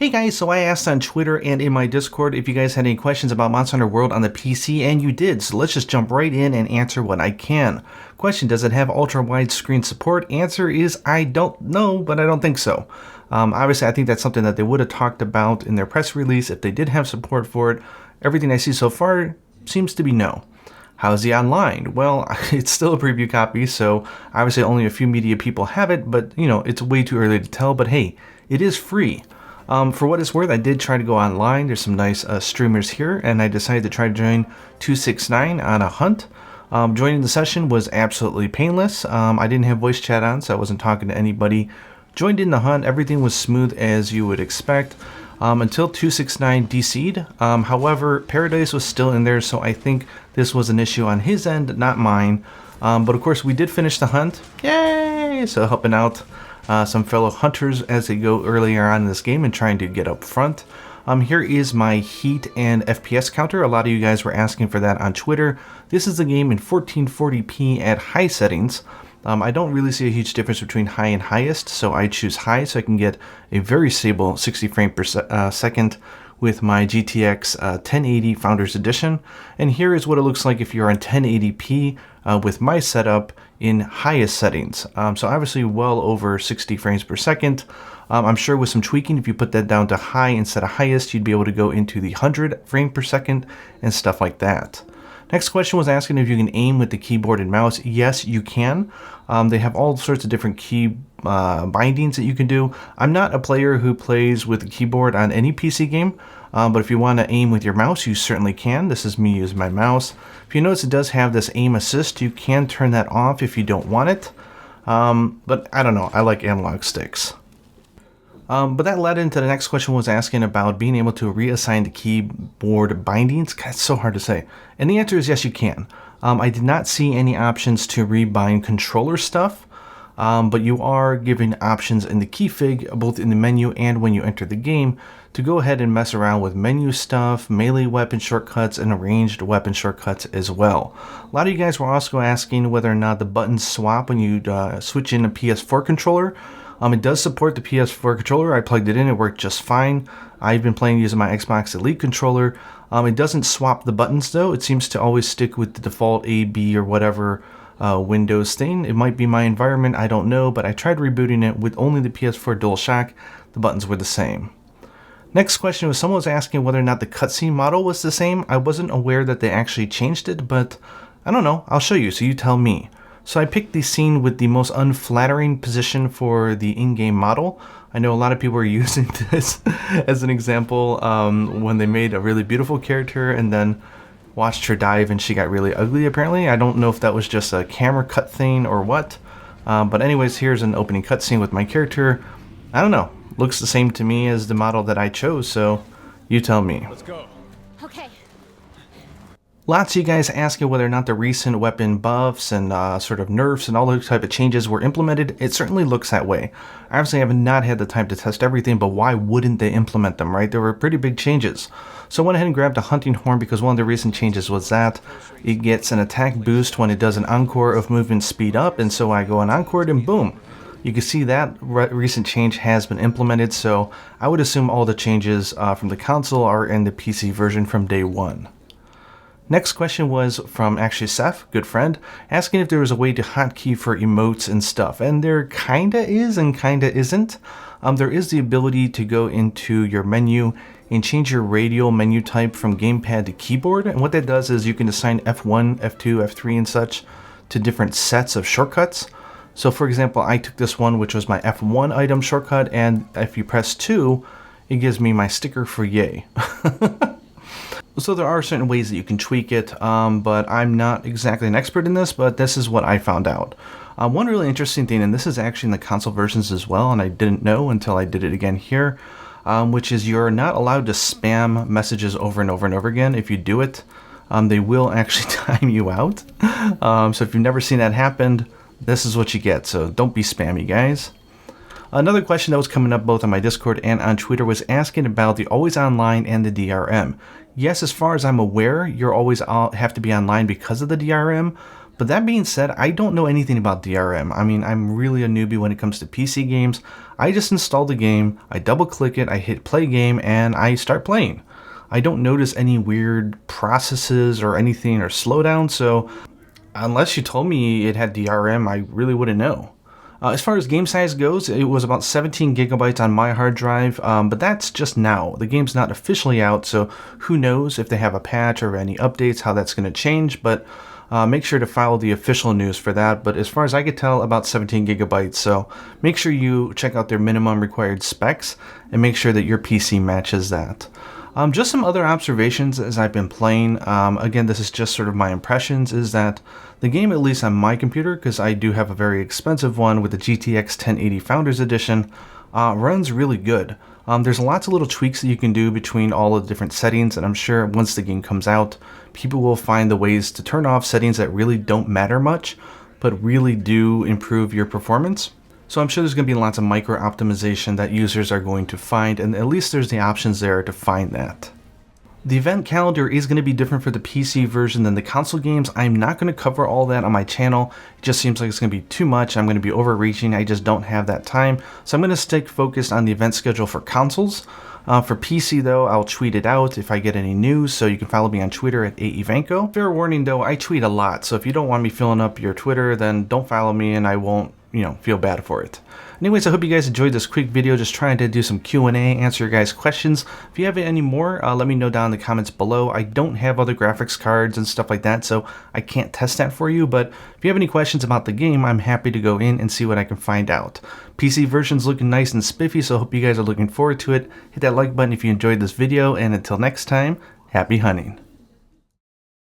Hey guys, so I asked on Twitter and in my Discord if you guys had any questions about Monster Hunter World on the PC, and you did, so let's just jump right in and answer what I can. Question, does it have ultra-wide screen support? Answer is, I don't know, but I don't think so. Obviously, I think that's something that they would have talked about in their press release if they did have support for it. Everything I see so far seems to be no. How's the online? Well, it's still a preview copy, so obviously only a few media people have it, but you know, it's way too early to tell, but hey, it is free. For what it's worth, I did try to go online. There's some nice streamers here, and I decided to try to join 269 on a hunt. Joining the session was absolutely painless. I didn't have voice chat on, so I wasn't talking to anybody. Joined in the hunt, everything was smooth as you would expect, until 269 DC'd. However, Paradise was still in there, so I think this was an issue on his end, not mine. But of course, we did finish the hunt. Yay! So helping out some fellow hunters as they go earlier on in this game and trying to get up front. Here is my heat and FPS counter. A lot of you guys were asking for that on Twitter. This is the game in 1440p at high settings. I don't really see a huge difference between high and highest, so I choose high so I can get a very stable 60 frames per second with my GTX 1080 Founders Edition. And here is what it looks like if you're on 1080p with my setup in highest settings. So obviously well over 60 frames per second. I'm sure with some tweaking, if you put that down to high instead of highest, you'd be able to go into the 100 frame per second and stuff like that. Next question was asking if you can aim with the keyboard and mouse. Yes, you can. They have all sorts of different key bindings that you can do. I'm not a player who plays with the keyboard on any PC game, but if you want to aim with your mouse, you certainly can. This is me using my mouse. If you notice, it does have this aim assist. You can turn that off if you don't want it, but I don't know. I like analog sticks. But that led into the next question was asking about being able to reassign the keyboard bindings. God, it's so hard to say. And the answer is yes, you can. I did not see any options to rebind controller stuff, but you are given options in the keyfig, both in the menu and when you enter the game, to go ahead and mess around with menu stuff, melee weapon shortcuts, and ranged weapon shortcuts as well. A lot of you guys were also asking whether or not the buttons swap when you switch in a PS4 controller. It does support the PS4 controller. I plugged it in, it worked just fine. I've been playing using my Xbox Elite controller. It doesn't swap the buttons though. It seems to always stick with the default A, B, or whatever Windows thing. It might be my environment, I don't know, but I tried rebooting it with only the PS4 DualShock. The buttons were the same. Next question was someone was asking whether or not the cutscene model was the same. I wasn't aware that they actually changed it, but I don't know. I'll show you, so you tell me. So I picked the scene with the most unflattering position for the in-game model. I know a lot of people are using this as an example when they made a really beautiful character and then watched her dive and she got really ugly apparently. I don't know if that was just a camera cut thing or what. But anyways, here's an opening cutscene with my character. I don't know. Looks the same to me as the model that I chose, so you tell me. Let's go. Okay. Lots of you guys asking whether or not the recent weapon buffs and sort of nerfs and all those type of changes were implemented. It certainly looks that way. Obviously, I have not had the time to test everything, but why wouldn't they implement them, right? There were pretty big changes. So I went ahead and grabbed a hunting horn because one of the recent changes was that it gets an attack boost when it does an encore of movement speed up, and so I go on encore and boom. You can see that recent change has been implemented, so I would assume all the changes from the console are in the PC version from day one. Next question was from actually Seth, good friend, asking if there was a way to hotkey for emotes and stuff. And there kinda is and kinda isn't. There is the ability to go into your menu and change your radial menu type from gamepad to keyboard. And what that does is you can assign F1, F2, F3 and such to different sets of shortcuts. So for example, I took this one, which was my F1 item shortcut, and if you press 2, it gives me my sticker for yay. So there are certain ways that you can tweak it, but I'm not exactly an expert in this, but this is what I found out. One really interesting thing, and this is actually in the console versions as well, and I didn't know until I did it again here, which is you're not allowed to spam messages over and over and over again. If you do it, they will actually time you out. So if you've never seen that happen, this is what you get, so don't be spammy, guys. Another question that was coming up both on my Discord and on Twitter was asking about the always online and the DRM. Yes, as far as I'm aware, you're always have to be online because of the DRM, But that being said, I don't know anything about DRM. I mean, I'm really a newbie when it comes to PC games. I just install the game, I double click it, I hit play game, and I start playing. I don't notice any weird processes or anything or slowdown, so unless you told me it had DRM, I really wouldn't know. As far as game size goes, it was about 17 gigabytes on my hard drive, but that's just now. The game's not officially out, so who knows if they have a patch or any updates, how that's going to change, but make sure to follow the official news for that. But as far as I could tell, about 17 gigabytes, so make sure you check out their minimum required specs and make sure that your PC matches that. Just some other observations as I've been playing. Again, this is just sort of my impressions, is that the game, at least on my computer, because I do have a very expensive one with the GTX 1080 Founders Edition, runs really good. There's lots of little tweaks that you can do between all of the different settings, and I'm sure once the game comes out, people will find the ways to turn off settings that really don't matter much, but really do improve your performance. So I'm sure there's going to be lots of micro optimization that users are going to find, and at least there's the options there to find that. The event calendar is going to be different for the PC version than the console games. I'm not going to cover all that on my channel. It just seems like it's going to be too much. I'm going to be overreaching. I just don't have that time. So I'm going to stick focused on the event schedule for consoles. For PC though, I'll tweet it out if I get any news, so you can follow me on Twitter at @AEvanko. Fair warning though, I tweet a lot, so if you don't want me filling up your Twitter, then don't follow me and I won't, feel bad for it. Anyways, I hope you guys enjoyed this quick video, just trying to do some Q&A, answer your guys' questions. If you have any more, let me know down in the comments below. I don't have other graphics cards and stuff like that, so I can't test that for you, but if you have any questions about the game, I'm happy to go in and see what I can find out. PC version's looking nice and spiffy, so I hope you guys are looking forward to it. Hit that like button if you enjoyed this video, and until next time, happy hunting.